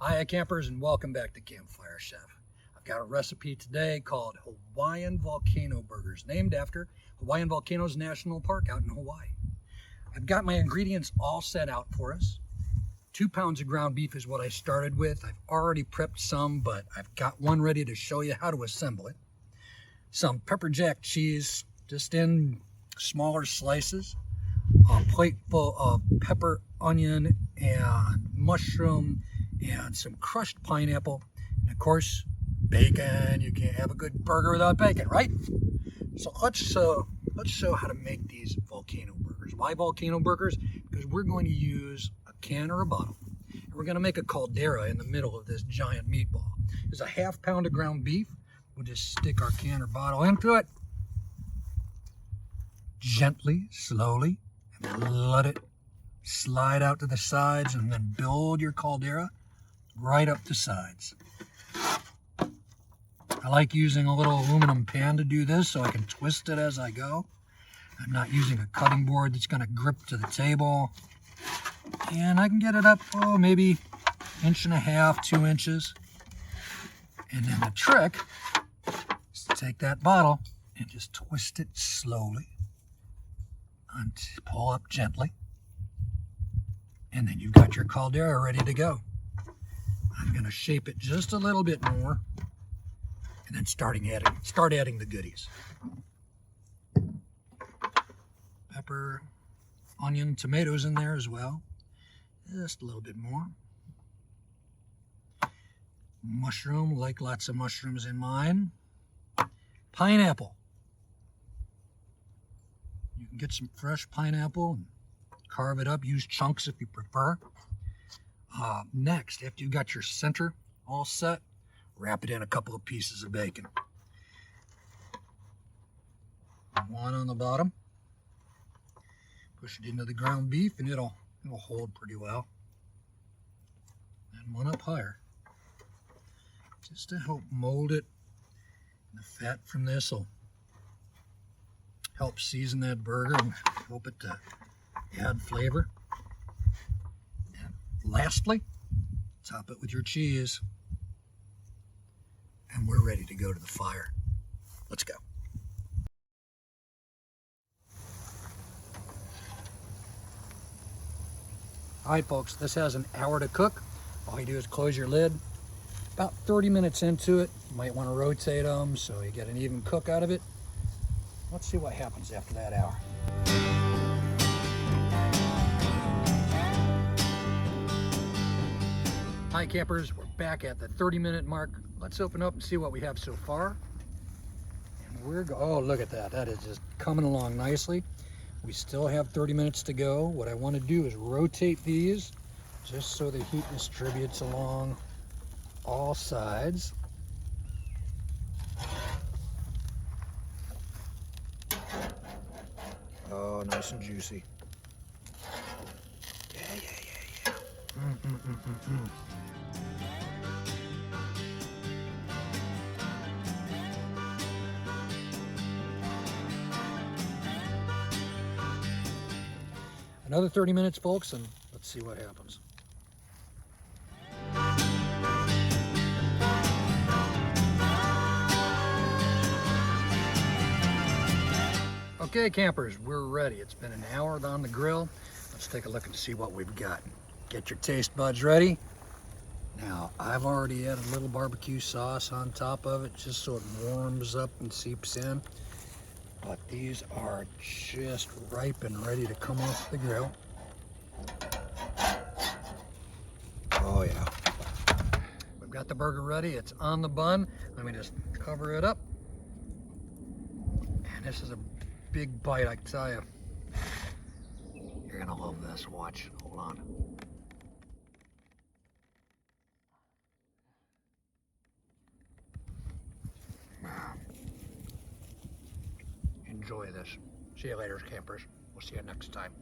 Hi campers, and welcome back to Campfire Chef. I've got a recipe today called Hawaiian Volcano Burgers, named after Hawaiian Volcanoes National Park out in Hawaii. I've got my ingredients all set out for us. 2 pounds of ground beef is what I started with. I've already prepped some, but I've got one ready to show you how to assemble it. Some pepper jack cheese, just in smaller slices. A plate full of pepper, onion, and mushroom, and some crushed pineapple, and of course bacon. You can't have a good burger without bacon, right? So let's show how to make these volcano burgers. Why volcano burgers? Because we're going to use a can or a bottle, and we're going to make a caldera in the middle of this giant meatball. There's a ½ pound of ground beef. We'll just stick our can or bottle into it gently, slowly, and let it slide out to the sides, and then build your caldera right up the sides. I like using a little aluminum pan to do this so I can twist it as I go. I'm not using a cutting board that's going to grip to the table. And I can get it up, maybe 1.5 inches, 2 inches. And then the trick is to take that bottle and just twist it slowly and pull up gently. And then you've got your caldera ready to go. I'm going to shape it just a little bit more, and then start adding the goodies. Pepper, onion, tomatoes in there as well. Just a little bit more. Mushroom, like lots of mushrooms in mine. Pineapple. You can get some fresh pineapple and carve it up. Use chunks if you prefer. Next, after you've got your center all set, wrap it in a couple of pieces of bacon. One on the bottom. Push it into the ground beef and it'll hold pretty well. And one up higher, just to help mold it. And the fat from this will help season that burger and help it to add flavor. Lastly, top it with your cheese, and we're ready to go to the fire. Let's go. All right, folks, this has an hour to cook. All you do is close your lid. About 30 minutes into it, you might want to rotate them so you get an even cook out of it. Let's see what happens after that hour. Hi campers, we're back at the 30-minute mark. Let's open up and see what we have so far. And oh, look at that. That is just coming along nicely. We still have 30 minutes to go. What I want to do is rotate these just so the heat distributes along all sides. Oh, nice and juicy. Yeah. Another 30 minutes, folks, and let's see what happens. Okay, campers, we're ready. It's been an hour on the grill. Let's take a look and see what we've got. Get your taste buds ready. Now, I've already added a little barbecue sauce on top of it just so it warms up and seeps in. But these are just ripe and ready to come off the grill. Oh yeah. We've got the burger ready. It's on the bun. Let me just cover it up. And this is a big bite, I tell you. You're gonna love this. Watch. Hold on. Enjoy this. See you later, campers. We'll see you next time.